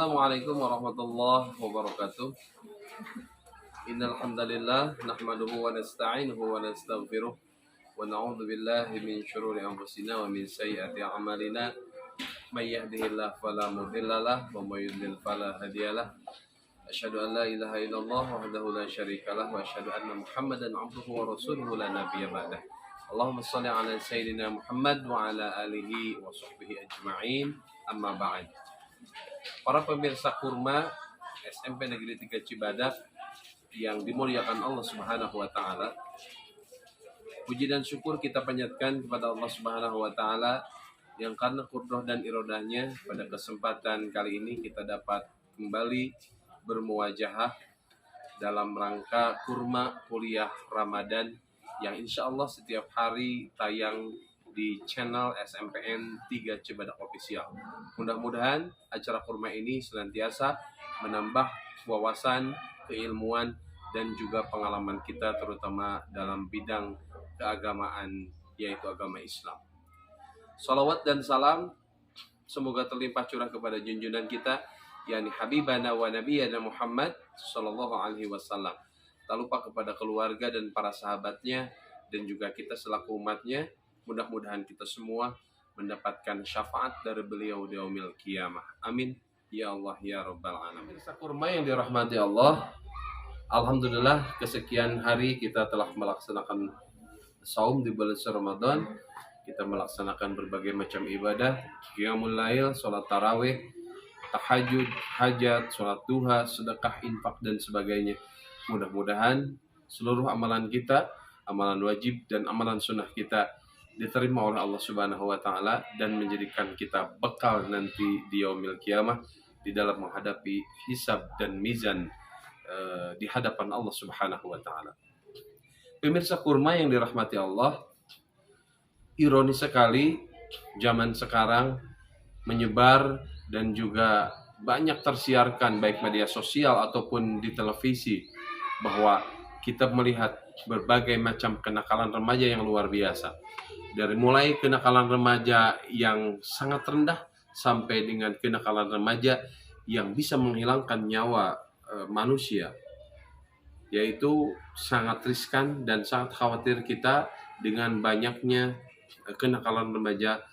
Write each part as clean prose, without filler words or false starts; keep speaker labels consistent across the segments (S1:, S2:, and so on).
S1: Assalamualaikum warahmatullahi wabarakatuh. Innal hamdalillah nahmaduhu wa nasta'inuhu wa nastaghfiruh wa na'udzu billahi min syururi anfusina wa min sayyiati a'malina. May yahdihillahu fala mudhillalah wa may yudlil fala hadiyalah. Asyhadu an la ilaha illallah wahdahu la syarikalah wa asyhadu anna Muhammadan 'abduhu wa rasuluhu la nabiyya ba'dah. Allahumma shalli ala sayyidina Muhammad wa ala alihi wa sahbihi ajma'in. Amma ba'd. Para pemirsa kurma SMP Negeri 3 Cibadak yang dimuliakan Allah Subhanahu wa taala. Puji dan syukur kita panjatkan kepada Allah Subhanahu wa taala yang karena qudroh dan irodahnya pada kesempatan kali ini kita dapat kembali bermuwajahah dalam rangka kurma kuliah Ramadan yang insya Allah setiap hari tayang di channel SMPN 3 Cibadak Official. Mudah-mudahan acara kurma ini senantiasa menambah wawasan, keilmuan, dan juga pengalaman kita terutama dalam bidang keagamaan yaitu agama Islam. Salawat dan salam semoga terlimpah curah kepada junjungan kita yakni Habibana wa Nabiyana Muhammad sallallahu alaihi wasallam. Tak lupa kepada keluarga dan para sahabatnya dan juga kita selaku umatnya. Mudah-mudahan kita semua mendapatkan syafaat dari beliau di yaumil qiyamah. Amin. Ya Allah ya Rabbal alamin. Pemirsa kurma yang dirahmati Allah, alhamdulillah kesekian hari kita telah melaksanakan saum di bulan Ramadan. Kita melaksanakan berbagai macam ibadah, qiyamul lail, salat tarawih, tahajud, hajat, salat duha, sedekah, infak dan sebagainya. Mudah-mudahan seluruh amalan kita, amalan wajib dan amalan sunnah kita diterima oleh Allah Subhanahu wa taala dan menjadikan kita bekal nanti di yaumil qiyamah di dalam menghadapi hisab dan mizan di hadapan Allah Subhanahu wa taala. Pemirsa kurma yang dirahmati Allah, ironis sekali zaman sekarang menyebar dan juga banyak tersiarkan baik media sosial ataupun di televisi bahwa kita melihat berbagai macam kenakalan remaja yang luar biasa. Dari mulai kenakalan remaja yang sangat rendah sampai dengan kenakalan remaja yang bisa menghilangkan nyawa manusia. Yaitu sangat riskan dan sangat khawatir kita dengan banyaknya kenakalan remaja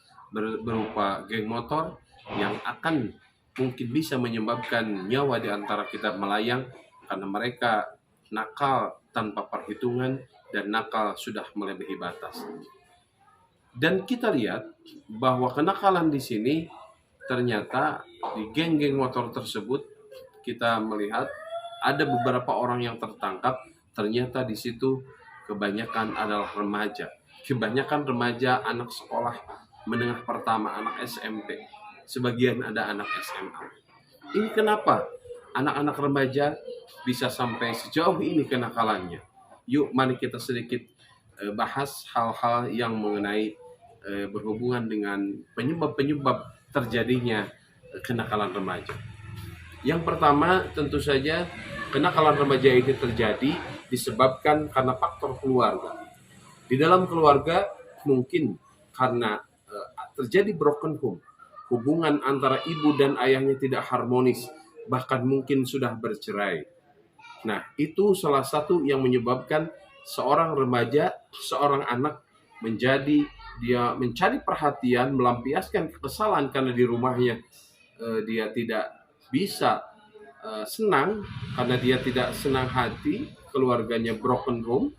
S1: berupa geng motor yang akan mungkin bisa menyebabkan nyawa di antara kita melayang karena mereka nakal tanpa perhitungan dan nakal sudah melebihi batas. Dan kita lihat bahwa kenakalan di sini ternyata di geng-geng motor tersebut kita melihat ada beberapa orang yang tertangkap, ternyata di situ kebanyakan adalah remaja. Kebanyakan remaja anak sekolah menengah pertama, anak SMP. Sebagian ada anak SMA. Ini kenapa anak-anak remaja bisa sampai sejauh ini kenakalannya? Yuk mari kita sedikit bahas hal-hal yang mengenai berhubungan dengan penyebab-penyebab terjadinya kenakalan remaja. Yang pertama tentu saja kenakalan remaja ini terjadi disebabkan karena faktor keluarga. Di dalam keluarga mungkin karena terjadi broken home, hubungan antara ibu dan ayahnya tidak harmonis, bahkan mungkin sudah bercerai. Nah, itu salah satu yang menyebabkan seorang remaja, seorang anak dia mencari perhatian, melampiaskan kekesalan karena di rumahnya dia tidak bisa senang, karena dia tidak senang hati, keluarganya broken home,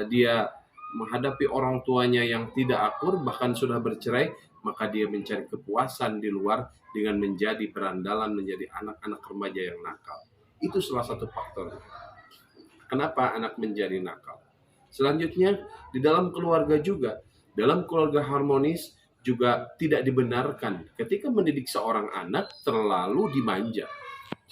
S1: dia menghadapi orang tuanya yang tidak akur, bahkan sudah bercerai, maka dia mencari kepuasan di luar dengan menjadi berandalan, menjadi anak-anak remaja yang nakal. Itu salah satu faktor. Kenapa anak menjadi nakal? Selanjutnya, di dalam keluarga juga, dalam keluarga harmonis juga tidak dibenarkan ketika mendidik seorang anak terlalu dimanja.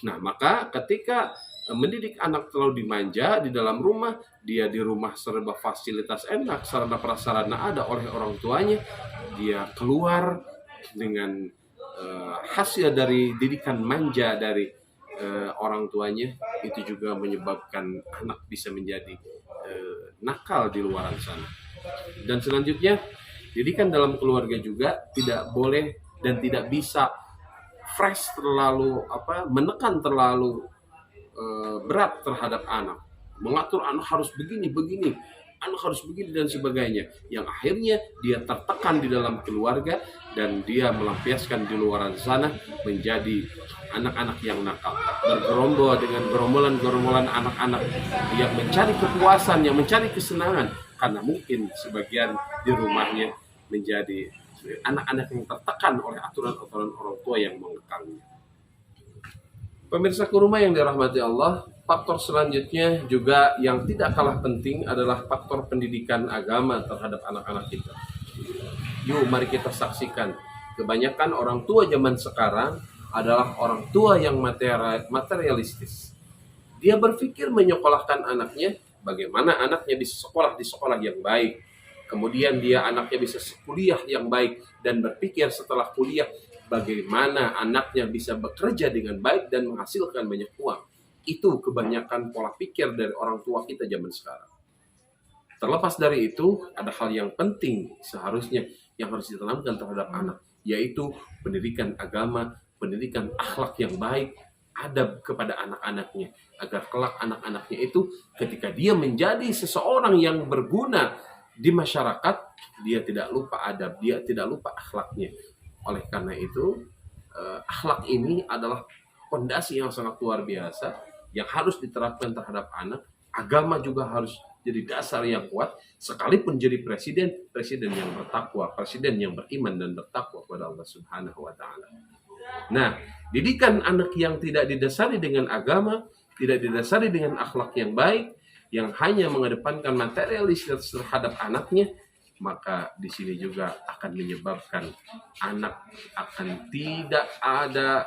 S1: Nah, maka ketika mendidik anak terlalu dimanja di dalam rumah, dia di rumah serba fasilitas enak, sarana prasarana ada oleh orang tuanya, dia keluar dengan hasil dari didikan manja dari orang tuanya, itu juga menyebabkan anak bisa menjadi nakal di luar sana. Dan selanjutnya, didikan dalam keluarga juga tidak boleh dan tidak bisa fresh, terlalu menekan terlalu berat terhadap anak, mengatur anak harus begini, anak harus begini dan sebagainya, yang akhirnya dia tertekan di dalam keluarga dan dia melampiaskan di luar sana menjadi anak-anak yang nakal, bergerombol dengan gerombolan anak-anak yang mencari kepuasan, yang mencari kesenangan, karena mungkin sebagian di rumahnya menjadi anak-anak yang tertekan oleh aturan-aturan orang tua yang mengekangnya. Pemirsa kurma yang dirahmati Allah, faktor selanjutnya juga yang tidak kalah penting adalah faktor pendidikan agama terhadap anak-anak kita. Yuk mari kita saksikan, kebanyakan orang tua zaman sekarang adalah orang tua yang materialistis. Dia berpikir menyekolahkan anaknya, bagaimana anaknya bisa sekolah di sekolah yang baik. Kemudian anaknya bisa kuliah yang baik, dan berpikir setelah kuliah bagaimana anaknya bisa bekerja dengan baik dan menghasilkan banyak uang. Itu kebanyakan pola pikir dari orang tua kita zaman sekarang. Terlepas dari itu, ada hal yang penting seharusnya yang harus ditanamkan terhadap anak, yaitu pendidikan agama, pendidikan akhlak yang baik, adab kepada anak-anaknya, agar kelak anak-anaknya itu ketika dia menjadi seseorang yang berguna di masyarakat, dia tidak lupa adab, dia tidak lupa akhlaknya. Oleh karena itu, akhlak ini adalah fondasi yang sangat luar biasa yang harus diterapkan terhadap anak. Agama juga harus jadi dasar yang kuat, sekalipun jadi presiden yang bertakwa, presiden yang beriman dan bertakwa kepada Allah Subhanahu wa taala. Nah, didikan anak yang tidak didasari dengan agama, tidak didasari dengan akhlak yang baik, yang hanya mengedepankan materialitas terhadap anaknya, maka di sini juga akan menyebabkan anak akan tidak ada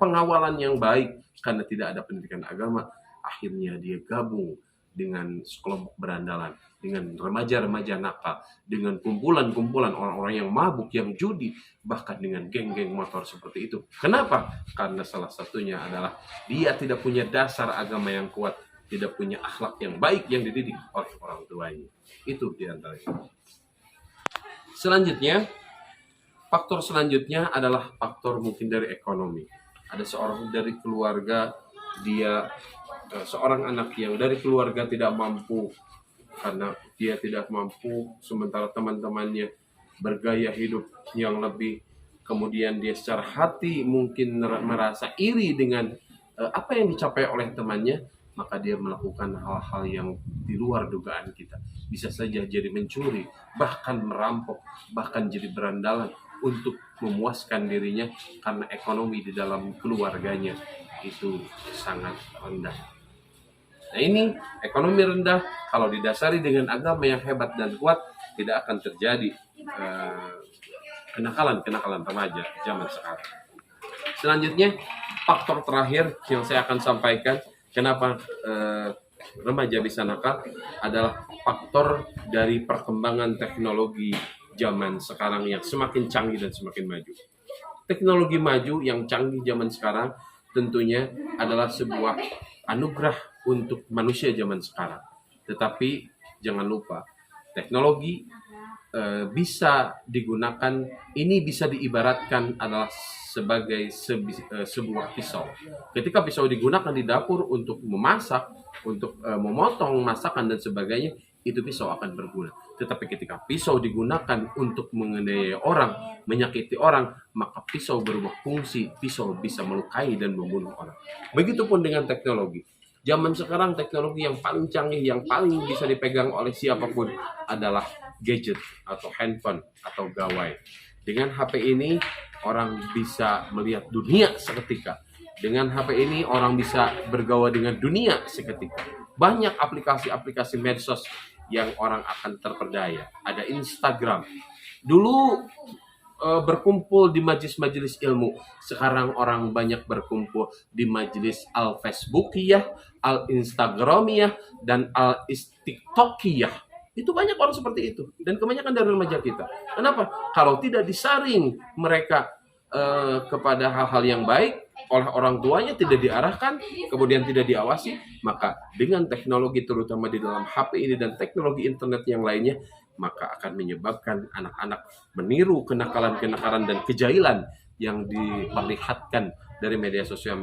S1: pengawalan yang baik karena tidak ada pendidikan agama. Akhirnya dia gabung dengan sekelompok berandalan, dengan remaja-remaja nakal, dengan kumpulan-kumpulan orang-orang yang mabuk, yang judi, bahkan dengan geng-geng motor seperti itu. Kenapa? Karena salah satunya adalah dia tidak punya dasar agama yang kuat, tidak punya akhlak yang baik yang dididik oleh orang tuanya. Itu diantaranya. Selanjutnya, faktor selanjutnya adalah faktor mungkin dari ekonomi. Ada seorang dari keluarga, seorang anak yang dari keluarga tidak mampu, karena dia tidak mampu, sementara teman-temannya bergaya hidup yang lebih, kemudian dia secara hati mungkin merasa iri dengan apa yang dicapai oleh temannya, maka dia melakukan hal-hal yang di luar dugaan kita. Bisa saja jadi mencuri, bahkan merampok, bahkan jadi berandalan untuk memuaskan dirinya karena ekonomi di dalam keluarganya itu sangat rendah. Nah, ini ekonomi rendah kalau didasari dengan agama yang hebat dan kuat, tidak akan terjadi kenakalan remaja zaman sekarang. Selanjutnya, faktor terakhir yang saya akan sampaikan kenapa remaja bisa nakal adalah faktor dari perkembangan teknologi zaman sekarang yang semakin canggih dan semakin maju. Teknologi maju yang canggih zaman sekarang tentunya adalah sebuah anugerah untuk manusia zaman sekarang. Tetapi jangan lupa, teknologi bisa digunakan, ini bisa diibaratkan adalah sebagai sebuah pisau. Ketika pisau digunakan di dapur untuk memasak, untuk memotong masakan dan sebagainya, itu pisau akan berguna. Tetapi ketika pisau digunakan untuk menganiaya orang, menyakiti orang, maka pisau berubah fungsi, pisau bisa melukai dan membunuh orang. Begitupun dengan teknologi. Zaman sekarang teknologi yang paling canggih, yang paling bisa dipegang oleh siapapun adalah gadget atau handphone atau gawai. Dengan HP ini orang bisa melihat dunia seketika. Dengan HP ini orang bisa bergaul dengan dunia seketika. Banyak aplikasi-aplikasi medsos yang orang akan terperdaya. Ada Instagram. Dulu berkumpul di majelis-majelis ilmu. Sekarang orang banyak berkumpul di majelis al-Facebookiyah, al-Instagramiyah, dan al-TikTokiyah. Itu banyak orang seperti itu. Dan kebanyakan dari remaja kita. Kenapa? Kalau tidak disaring mereka kepada hal-hal yang baik oleh orang tuanya, tidak diarahkan, kemudian tidak diawasi, maka dengan teknologi terutama di dalam HP ini dan teknologi internet yang lainnya, maka akan menyebabkan anak-anak meniru kenakalan-kenakalan dan kejailan
S2: yang diperlihatkan dari media sosial,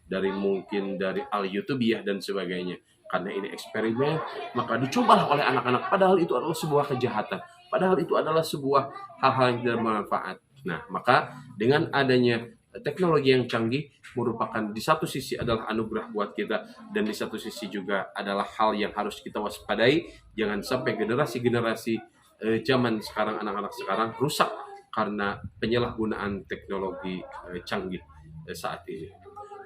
S2: dari mungkin dari al-YouTubiah dan sebagainya. Karena ini eksperimen, maka dicobalah oleh anak-anak. Padahal itu adalah sebuah kejahatan. Padahal itu adalah sebuah hal-hal yang tidak bermanfaat. Nah, maka dengan adanya teknologi yang canggih merupakan di satu sisi adalah anugerah buat kita, dan di satu sisi juga adalah hal yang harus kita waspadai. Jangan sampai generasi-generasi zaman sekarang, anak-anak sekarang rusak karena penyalahgunaan teknologi canggih saat ini.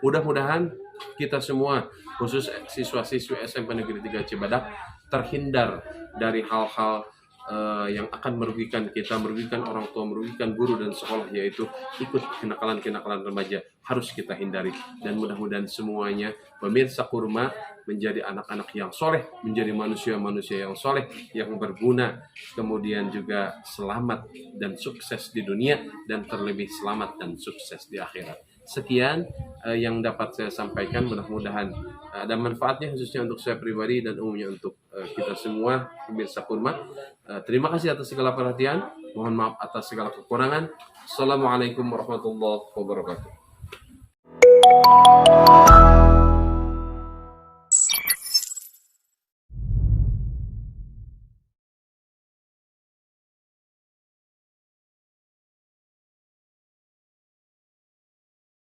S2: Mudah-mudahan kita semua, khusus siswa-siswi SMP Negeri 3 Cibadak, terhindar dari hal-hal yang akan merugikan kita, merugikan orang tua, merugikan guru dan sekolah, yaitu ikut kenakalan-kenakalan remaja. Harus kita hindari. Dan mudah-mudahan semuanya pemirsa Kurma menjadi anak-anak yang soleh, menjadi manusia-manusia yang soleh, yang berguna, kemudian juga selamat dan sukses di dunia, dan terlebih selamat dan sukses di akhirat. Sekian yang dapat saya sampaikan. Mudah-mudahan ada manfaatnya, khususnya untuk saya pribadi dan umumnya untuk kita semua pemirsa Kurma. Terima kasih atas segala perhatian. Mohon maaf atas segala kekurangan. Assalamualaikum warahmatullahi wabarakatuh.